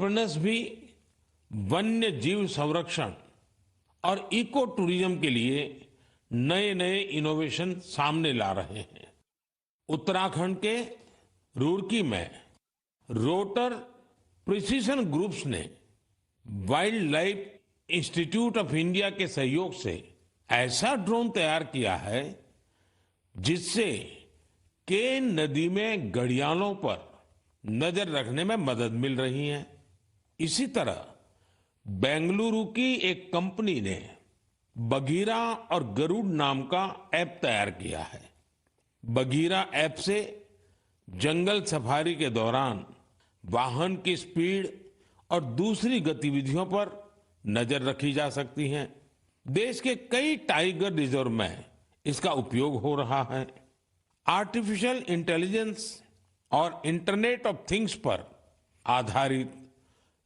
Entrepreneurs भी वन्य जीव संरक्षण और इको टूरिज्म के लिए नए नए इनोवेशन सामने ला रहे हैं। उत्तराखंड के रुड़की में रोटर प्रिसीजन ग्रुप्स ने wild life institute of India के सहयोग से ऐसा ड्रोन तैयार किया है जिससे केन नदी में घड़ियालों पर नजर रखने में मदद मिल रही है। इसी तरह बेंगलुरु की एक कंपनी ने बघीरा और गरुड़ नाम का ऐप तैयार किया है। बघीरा ऐप से जंगल सफारी के दौरान वाहन की स्पीड और दूसरी गतिविधियों पर नजर रखी जा सकती है। देश के कई टाइगर रिजर्व में इसका उपयोग हो रहा है। आर्टिफिशियल इंटेलिजेंस और इंटरनेट ऑफ थिंग्स पर आधारित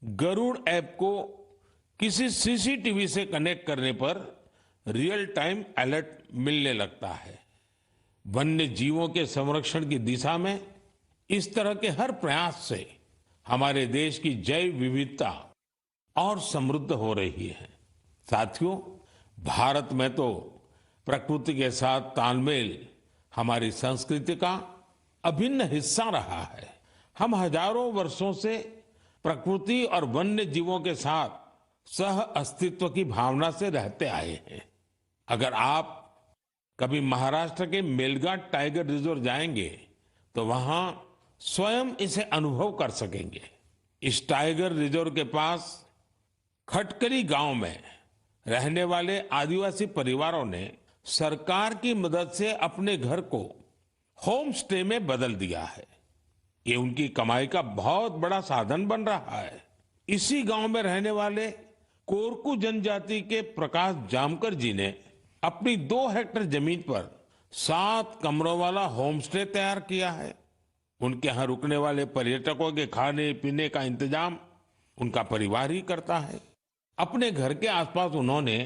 गरुड़ ऐप को किसी सीसीटीवी से कनेक्ट करने पर रियल टाइम अलर्ट मिलने लगता है। वन्य जीवों के संरक्षण की दिशा में इस तरह के हर प्रयास से हमारे देश की जैव विविधता और समृद्ध हो रही है। साथियों, भारत में तो प्रकृति के साथ तालमेल हमारी संस्कृति का अभिन्न हिस्सा रहा है। हम हजारों वर्षों से प्रकृति और वन्य जीवों के साथ सह अस्तित्व की भावना से रहते आए हैं। अगर आप कभी महाराष्ट्र के मेलघाट टाइगर रिजर्व जाएंगे तो वहां स्वयं इसे अनुभव कर सकेंगे। इस टाइगर रिजर्व के पास खटकली गांव में रहने वाले आदिवासी परिवारों ने सरकार की मदद से अपने घर को होम स्टे में बदल दिया है। ये उनकी कमाई का बहुत बड़ा साधन बन रहा है। इसी गांव में रहने वाले कोरकू जनजाति के प्रकाश जामकर जी ने अपनी 2 हेक्टेयर जमीन पर 7 कमरों वाला होम स्टे तैयार किया है। उनके यहाँ रुकने वाले पर्यटकों के खाने पीने का इंतजाम उनका परिवार ही करता है। अपने घर के आसपास उन्होंने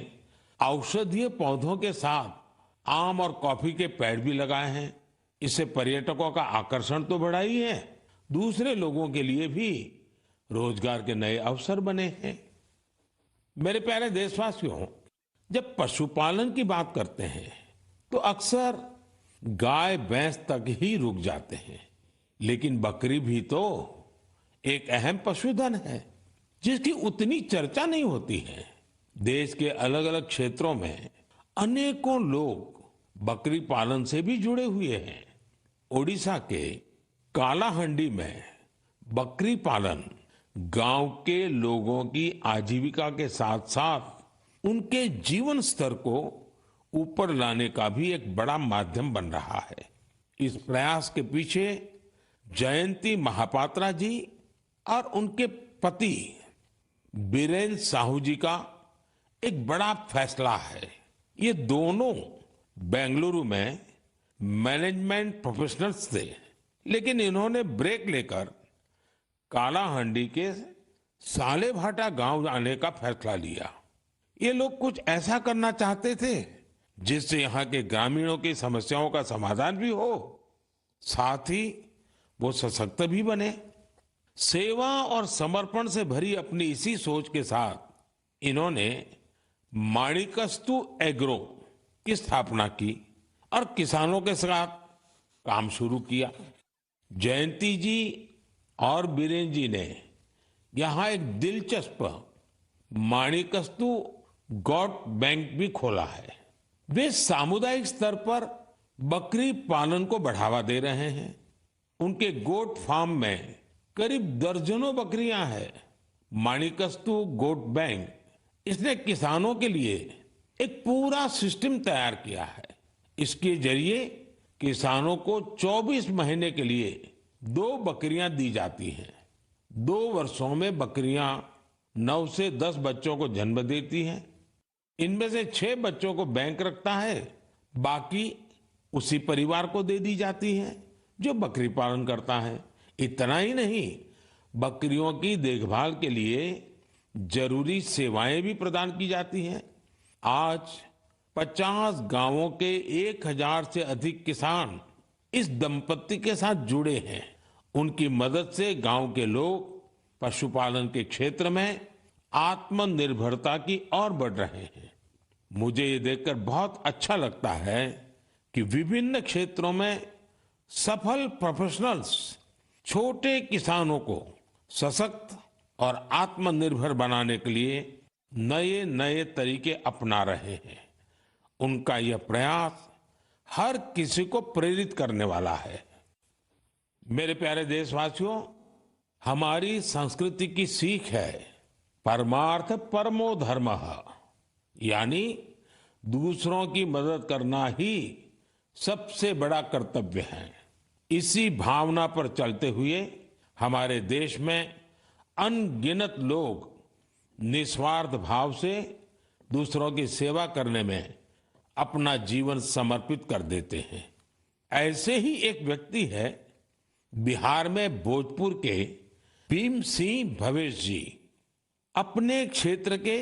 औषधीय पौधों के साथ आम और कॉफी के पेड़ भी लगाए हैं। इससे पर्यटकों का आकर्षण तो बढ़ा ही है, दूसरे लोगों के लिए भी रोजगार के नए अवसर बने हैं। मेरे प्यारे देशवासियों, जब पशुपालन की बात करते हैं तो अक्सर गाय भैंस तक ही रुक जाते हैं, लेकिन बकरी भी तो एक अहम पशुधन है जिसकी उतनी चर्चा नहीं होती है। देश के अलग अलग क्षेत्रों में अनेकों लोग बकरी पालन से भी जुड़े हुए हैं। ओडिशा के कालाहंडी में बकरी पालन गांव के लोगों की आजीविका के साथ साथ उनके जीवन स्तर को ऊपर लाने का भी एक बड़ा माध्यम बन रहा है। इस प्रयास के पीछे जयंती महापात्रा जी और उनके पति बीरेन साहू जी का एक बड़ा फैसला है। ये दोनों बेंगलुरु में मैनेजमेंट प्रोफेशनल्स थे, लेकिन इन्होंने ब्रेक लेकर कालाहंडी के सालेभाटा गांव आने का फैसला लिया। ये लोग कुछ ऐसा करना चाहते थे जिससे यहाँ के ग्रामीणों की समस्याओं का समाधान भी हो, साथ ही वो सशक्त भी बने। सेवा और समर्पण से भरी अपनी इसी सोच के साथ इन्होंने माणिकस्तु एग्रो की स्थापना की और किसानों के साथ काम शुरू किया। जयंती जी और बीरेन जी ने यहाँ एक दिलचस्प माणिकस्तु गॉट बैंक भी खोला है। वे सामुदायिक स्तर पर बकरी पालन को बढ़ावा दे रहे हैं। उनके गोट फार्म में करीब दर्जनों बकरियां हैं। माणिकस्तु गोट बैंक इसने किसानों के लिए एक पूरा सिस्टम तैयार किया है। इसके जरिए किसानों को 24 महीने के लिए 2 बकरियां दी जाती हैं। 2 वर्षों में बकरियां 9 से 10 बच्चों को जन्म देती हैं। इनमें से 6 बच्चों को बैंक रखता है, बाकी उसी परिवार को दे दी जाती हैं जो बकरी पालन करता है। इतना ही नहीं, बकरियों की देखभाल के लिए जरूरी सेवाएं भी प्रदान की जाती हैं। आज 50 गांवों के 1000 से अधिक किसान इस दंपत्ति के साथ जुड़े हैं। उनकी मदद से गांव के लोग पशुपालन के क्षेत्र में आत्मनिर्भरता की ओर बढ़ रहे हैं। मुझे ये देखकर बहुत अच्छा लगता है कि विभिन्न क्षेत्रों में सफल प्रोफेशनल्स छोटे किसानों को सशक्त और आत्मनिर्भर बनाने के लिए नए नए तरीके अपना रहे हैं। उनका यह प्रयास हर किसी को प्रेरित करने वाला है। मेरे प्यारे देशवासियों, हमारी संस्कृति की सीख है परमार्थ परमो धर्मः, यानी दूसरों की मदद करना ही सबसे बड़ा कर्तव्य है। इसी भावना पर चलते हुए हमारे देश में अनगिनत लोग निस्वार्थ भाव से दूसरों की सेवा करने में अपना जीवन समर्पित कर देते हैं। ऐसे ही एक व्यक्ति है बिहार में भोजपुर के भीम सिंह भवेश जी। अपने क्षेत्र के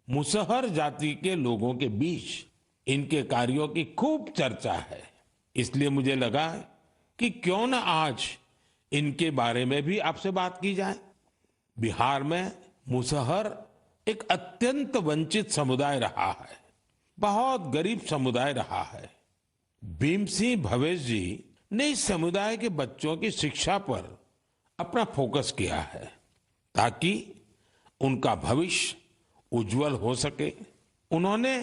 मुसहर जाति के लोगों के बीच इनके कार्यों की खूब चर्चा है। इसलिए मुझे लगा कि क्यों न आज इनके बारे में भी आपसे बात की जाए। बिहार में मुसहर एक अत्यंत वंचित समुदाय रहा है, बहुत गरीब समुदाय रहा है। भीम सिंह भवेश जी ने इस समुदाय के बच्चों की शिक्षा पर अपना फोकस किया है ताकि उनका भविष्य उज्जवल हो सके। उन्होंने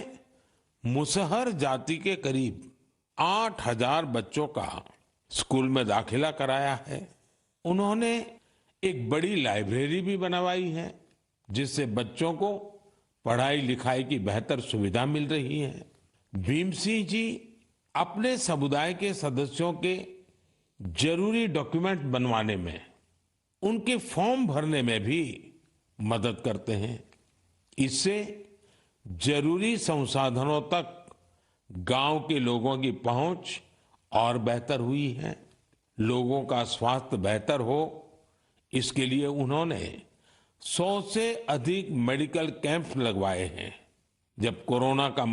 मुसहर जाति के करीब 8,000 बच्चों का स्कूल में दाखिला कराया है। उन्होंने एक बड़ी लाइब्रेरी भी बनवाई है जिससे बच्चों को पढ़ाई लिखाई की बेहतर सुविधा मिल रही है। भीम सिंह जी अपने समुदाय के सदस्यों के जरूरी डॉक्यूमेंट बनवाने में, उनके फॉर्म भरने में भी मदद करते हैं। इससे जरूरी संसाधनों तक गांव के लोगों की पहुंच और बेहतर हुई है। लोगों का स्वास्थ्य बेहतर हो, इसके लिए उन्होंने 100 से अधिक मेडिकल कैंप लगवाए हैं। जब कोरोना का